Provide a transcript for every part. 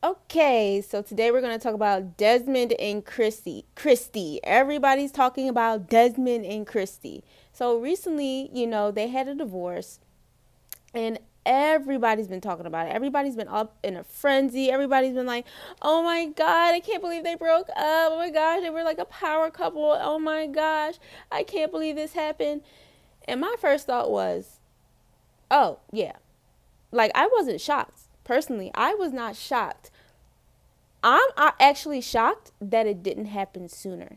Okay, so today we're going to talk about Desmond and Christy. Everybody's talking about Desmond and Christy. So recently, they had a divorce and everybody's been talking about it. Everybody's been up in a frenzy. Everybody's been like, oh my God, I can't believe they broke up. Oh my gosh, they were like a power couple. Oh my gosh, I can't believe this happened. And my first thought was, oh yeah, like I wasn't shocked. Personally, I was not shocked. I'm actually shocked that it didn't happen sooner.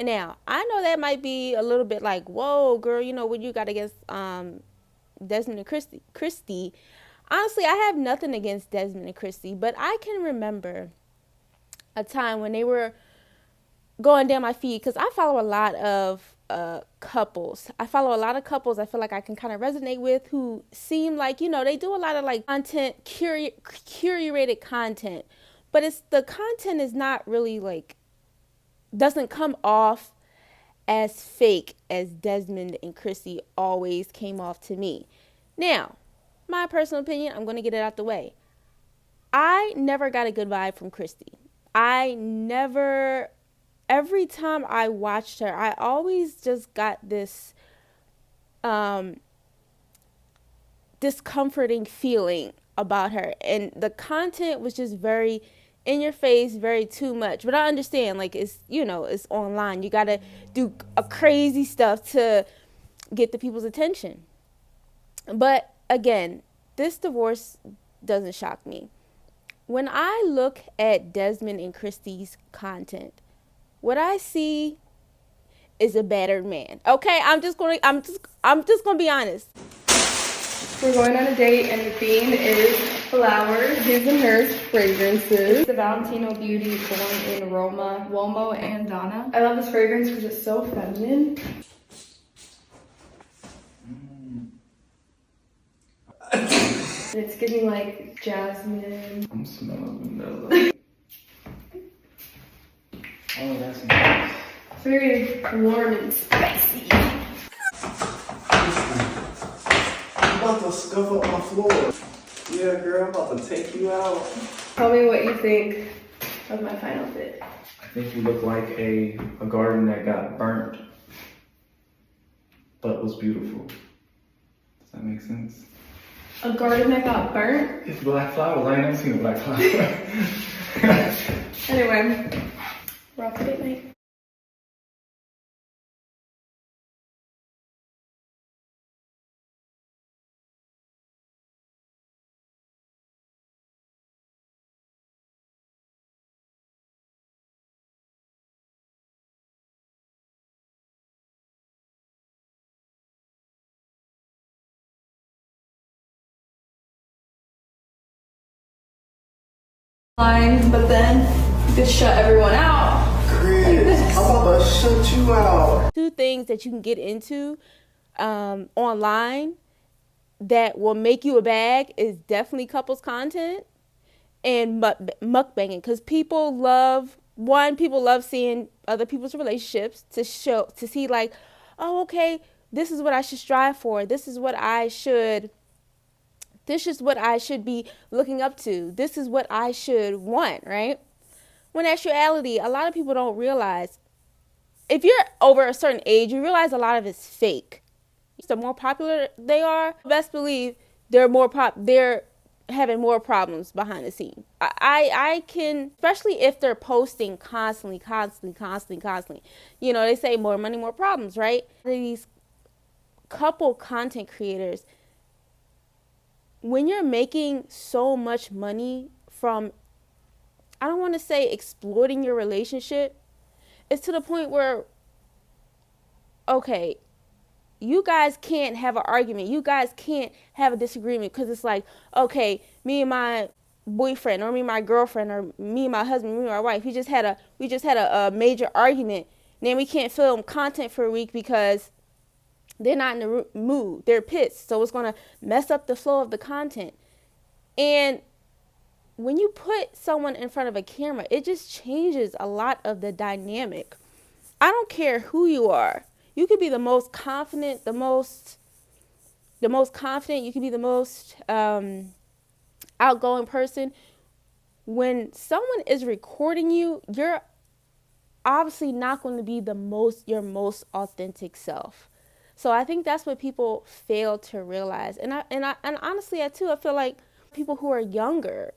Now, I know that might be a little bit like, whoa, girl, what you got against Desmond and Christy. Honestly, I have nothing against Desmond and Christy, but I can remember a time when they were going down my feed because I follow a lot of couples. I follow a lot of couples I feel like I can kind of resonate with who seem like, they do a lot of like content, curated content. But the content is not really like, doesn't come off as fake as Desmond and Christy always came off to me. Now, my personal opinion, I'm going to get it out the way. I never got a good vibe from Christy. Every time I watched her, I always just got this discomforting feeling about her. And the content was just very in your face, very too much. But I understand, like, it's online. You got to do a crazy stuff to get the people's attention. But again, this divorce doesn't shock me. When I look at Desmond and Christy's content, what I see is a battered man. Okay, I'm just gonna be honest. We're going on a date and the theme is flowers, his and hers fragrances. It's the Valentino Beauty Born in Roma, Uomo and Donna. I love this fragrance because it's so feminine. It's giving like jasmine. I'm smelling vanilla. Oh, that's nice. It's very warm and spicy. I'm about to scuff up my floor. Yeah, girl, I'm about to take you out. Tell me what you think of my final fit. I think you look like a garden that got burnt, but was beautiful. Does that make sense? A garden that got burnt? It's black flowers. I ain't never seen a black flower. Anyway, we're off to date night. But then you could shut everyone out. Chris, I'm about to shut you out. Two things that you can get into online that will make you a bag is definitely couples content and mukbanging, because people love seeing other people's relationships to see like, oh, okay, this is what I should strive for. This is what I should be looking up to. This is what I should want, right? When in actuality, a lot of people don't realize, if you're over a certain age, you realize a lot of it's fake. The more popular they are, best believe they're having more problems behind the scene. I can, especially if they're posting constantly. They say more money, more problems, right? These couple content creators, when you're making so much money from, I don't want to say exploiting your relationship, it's to the point where, okay, you guys can't have an argument. You guys can't have a disagreement because it's like, okay, me and my boyfriend or me and my girlfriend or me and my husband, me and my wife, we just had a major argument. Then we can't film content for a week because they're not in the mood. They're pissed. So it's going to mess up the flow of the content. And when you put someone in front of a camera, it just changes a lot of the dynamic. I don't care who you are. You could be the most confident, you could be the most outgoing person. when someone is recording you, you're obviously not going to be your most authentic self. So I think that's what people fail to realize. And honestly, I feel like people who are younger,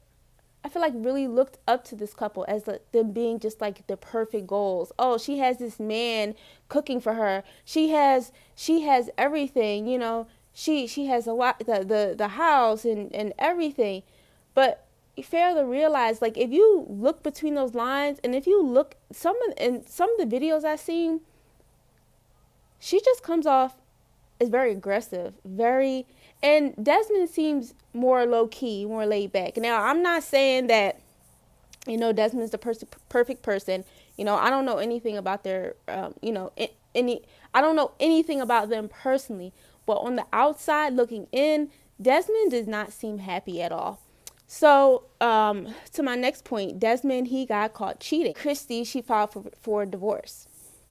I feel like really looked up to this couple as them being just like the perfect goals. Oh, she has this man cooking for her. She has everything, She has a lot, the house and everything. But you fail to realize, like, if you look between those lines, and if you look in some of the videos I've seen, she just comes off as very aggressive, and Desmond seems more low key, more laid back. Now, I'm not saying that Desmond's the perfect person. I don't know anything about their I don't know anything about them personally, but on the outside looking in, Desmond does not seem happy at all. So, to my next point, Desmond, he got caught cheating. Christy, she filed for divorce.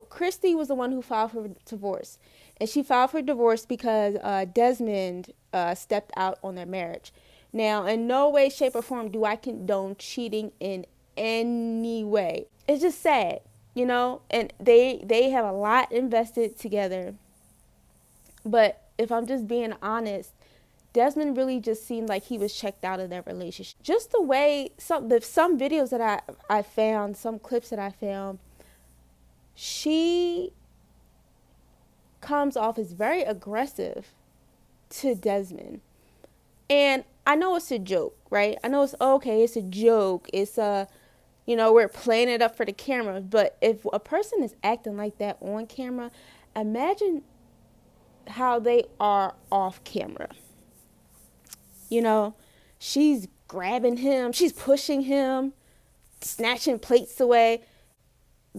Christy was the one who filed for divorce. And she filed for divorce because Desmond stepped out on their marriage. Now, in no way, shape, or form do I condone cheating in any way. It's just sad, and they have a lot invested together. But if I'm just being honest, Desmond really just seemed like he was checked out of their relationship. Just the way some videos that I found, some clips that I found, she comes off as very aggressive to Desmond. And I know it's a joke, right? I know it's okay, it's a joke. It's we're playing it up for the camera. But if a person is acting like that on camera, imagine how they are off camera. She's grabbing him, she's pushing him, snatching plates away.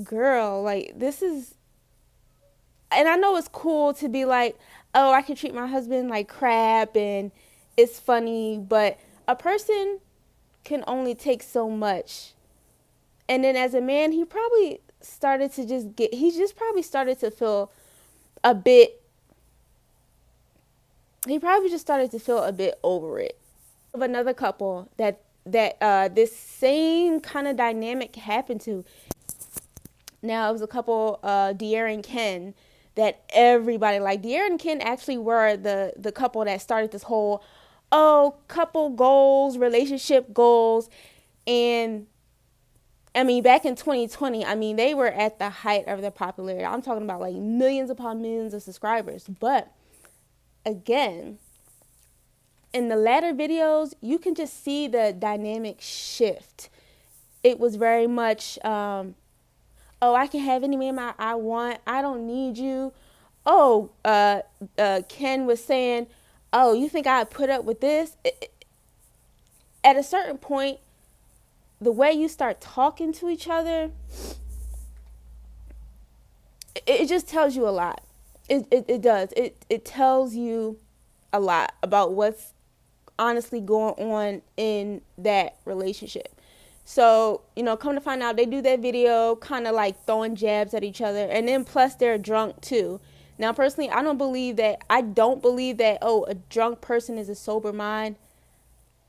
Girl, like, this is, and I know it's cool to be like, oh, I can treat my husband like crap and it's funny, but a person can only take so much. And then as a man, he probably started to feel a bit, he probably just started to feel a bit over it. Of another couple that this same kind of dynamic happened to. Now, it was a couple, De'Ara and Ken, that everybody liked. De'Ara and Ken actually were the couple that started this whole, couple goals, relationship goals. And I mean, back in 2020, they were at the height of their popularity. I'm talking about like millions upon millions of subscribers. But again, in the latter videos, you can just see the dynamic shift. It was very much, I can have any man I want. I don't need you. Ken was saying, oh, you think I'd put up with this? At a certain point, the way you start talking to each other, it just tells you a lot. It does. It tells you a lot about what's honestly going on in that relationship. So, come to find out, they do that video kind of like throwing jabs at each other, and then plus they're drunk too. Now, personally, I don't believe that, a drunk person is a sober mind.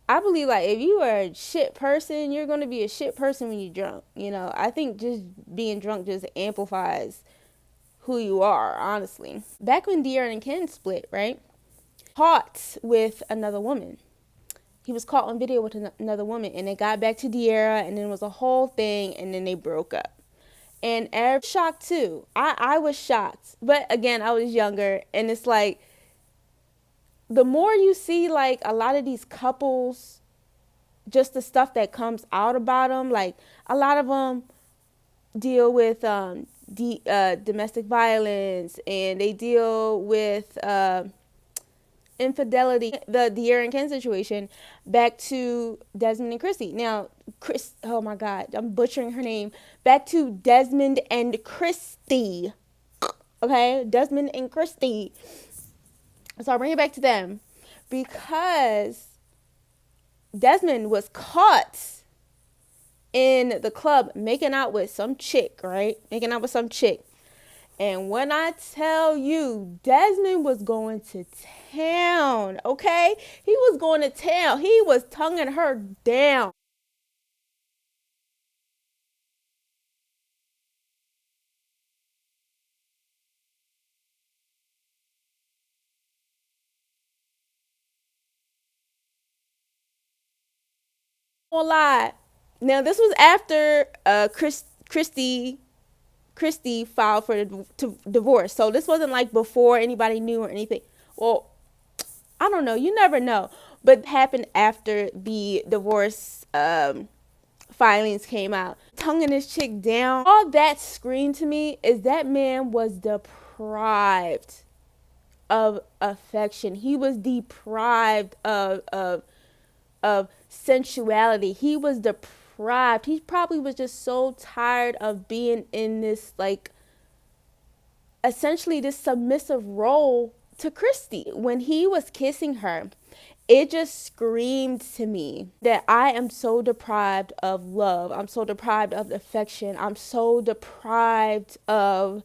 I believe, like, if you are a shit person, you're going to be a shit person when you're drunk. I think just being drunk just amplifies who you are, honestly. Back when De'Ara and Ken split, right? Caught with another woman. He was caught on video with another woman, and they got back to De'Ara, and then it was a whole thing, and then they broke up. And Arab shocked too. I was shocked. But again, I was younger, and it's like, the more you see, like, a lot of these couples, just the stuff that comes out about them, like, a lot of them deal with domestic violence, and they deal with infidelity. The De'Ara and Ken situation, back to Desmond and Christy. Now, oh my God, I'm butchering her name. Back to Desmond and Christy. Okay, Desmond and Christy. So I'll bring it back to them because Desmond was caught in the club making out with some chick, right? Making out with some chick. And when I tell you, Desmond was going to town, okay? He was going to town. He was tonguing her down. Won't lie. Now this was after Christy filed for the divorce. So this wasn't like before anybody knew or anything. Well, I don't know. You never know. But it happened after the divorce filings came out. Tonguing this chick down. All that screamed to me is that man was deprived of affection. He was deprived of sensuality. He was deprived. He probably was just so tired of being in this, like, essentially this submissive role to Christy. When he was kissing her, it just screamed to me that I am so deprived of love. I'm so deprived of affection. I'm so deprived of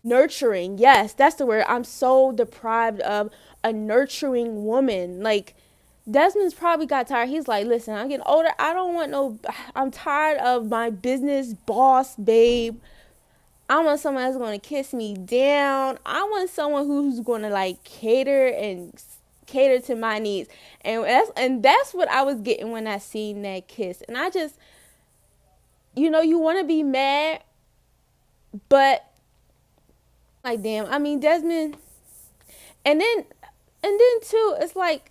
nurturing. Yes, that's the word. I'm so deprived of a nurturing woman. Like, Desmond's probably got tired. He's like, listen, I'm getting older. I'm tired of my business boss babe. I want someone that's going to kiss me down. I want someone who's going to like cater to my needs. And that's what I was getting when I seen that kiss. And I just, you want to be mad, but like, damn, I mean, Desmond, and then too, it's like,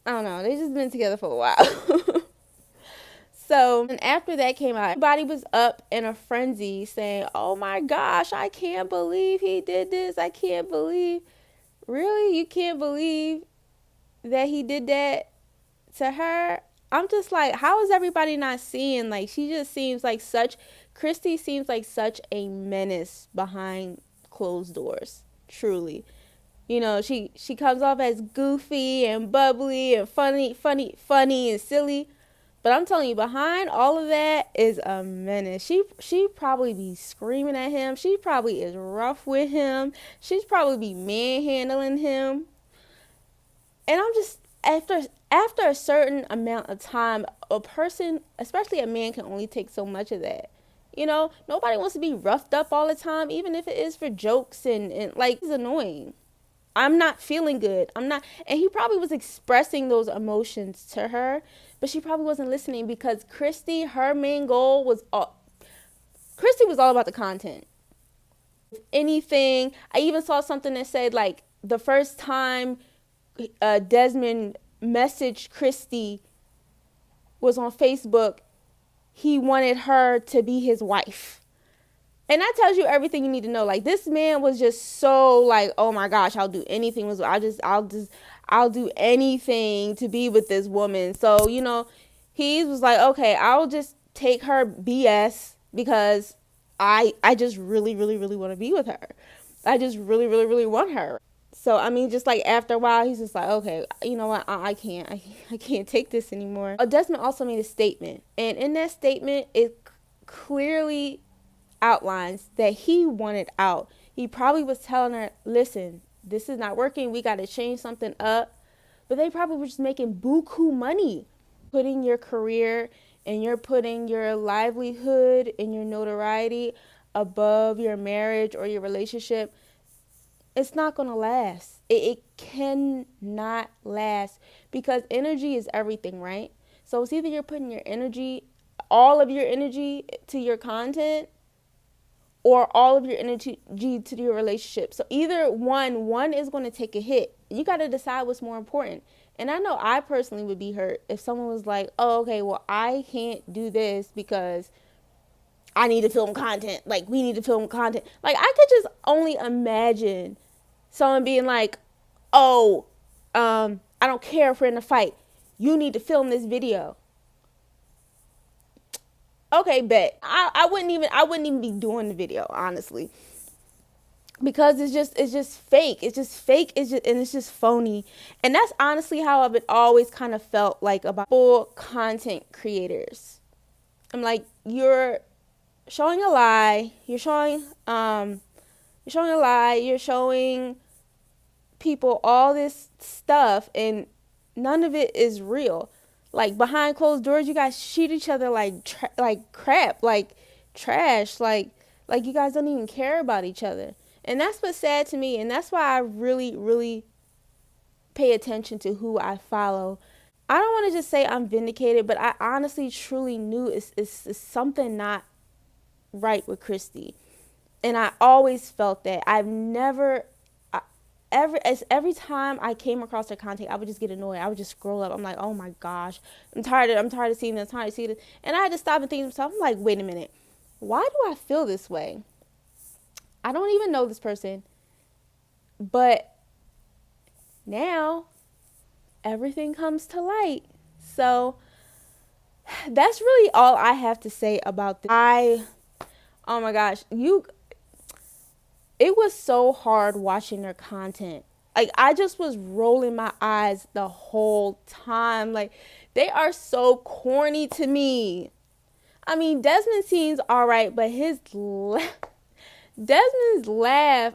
I don't know, they just been together for a while. So, and after that came out, everybody was up in a frenzy saying, oh my gosh, I can't believe he did this. I can't believe. Really? You can't believe that he did that to her? I'm just like, how is everybody not seeing? Like, she just seems like Christy seems like such a menace behind closed doors. Truly. She comes off as goofy and bubbly and funny and silly. But I'm telling you, behind all of that is a menace. She probably be screaming at him. She probably is rough with him. She's probably be manhandling him. And I'm just, after a certain amount of time, a person, especially a man, can only take so much of that. Nobody wants to be roughed up all the time, even if it is for jokes and like, it's annoying. I'm not feeling good. And he probably was expressing those emotions to her, but she probably wasn't listening because Christy, her main goal was Christy was all about the content. If anything, I even saw something that said like the first time Desmond messaged Christy was on Facebook, he wanted her to be his wife. And that tells you everything you need to know. Like, this man was just so like, oh my gosh, I'll do anything. I'll do anything to be with this woman. So, he was like, okay, I'll just take her BS because I just really, really, really want to be with her. I just really, really, really want her. So, I mean, just like after a while, he's just like, okay, you know what? I can't take this anymore. Desmond also made a statement. And in that statement, it clearly outlines that he wanted out. He probably was telling her, listen, this is not working. We got to change something up. But they probably were just making buku money. Putting your career and you're putting your livelihood and your notoriety above your marriage or your relationship, it's not going to last. It cannot last because energy is everything, right? So it's either you're putting your energy, all of your energy to your content, or all of your energy to your relationship. So either one is going to take a hit. You got to decide what's more important. And I know I personally would be hurt if someone was like, oh, okay, well, I can't do this because I need to film content. Like, we need to film content. Like, I could just only imagine someone being like, oh, I don't care if we're in a fight. You need to film this video. Okay, bet. I wouldn't even be doing the video, honestly. Because it's just fake. It's just fake. It's just phony. And that's honestly how I've always kind of felt like about full content creators. I'm like, you're showing a lie. You're showing a lie. You're showing people all this stuff and none of it is real. Like, behind closed doors, you guys treat each other like crap, like trash, like you guys don't even care about each other. And that's what's sad to me. And that's why I really, really pay attention to who I follow. I don't want to just say I'm vindicated, but I honestly, truly knew it's something not right with Kristy. And I always felt that. I've never, every time I came across her content, I would just get annoyed. I would just scroll up. I'm like, oh my gosh, I'm tired of seeing this, I'm tired of seeing this. And I had to stop and think to myself, I'm like, wait a minute, why do I feel this way? I don't even know this person, but now everything comes to light. So that's really all I have to say about this. Oh my gosh, it was so hard watching their content. Like, I just was rolling my eyes the whole time. Like, they are so corny to me. I mean, Desmond seems all right, but Desmond's laugh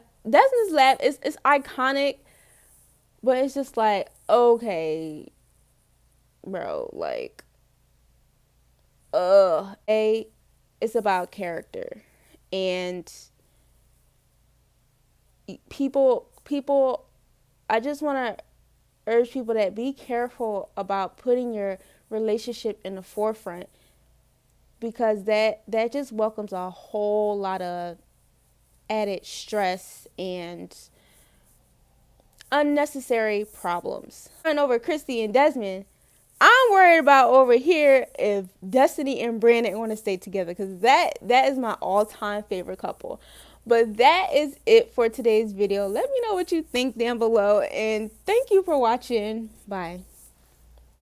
is iconic, but it's just like, okay, bro, like, it's about character, and people, I just want to urge people that be careful about putting your relationship in the forefront, because that just welcomes a whole lot of added stress and unnecessary problems. And over Kristy and Desmond, I'm worried about over here if Destiny and Brandon want to stay together, because that is my all-time favorite couple. But that is it for today's video. Let me know what you think down below, and thank you for watching. Bye.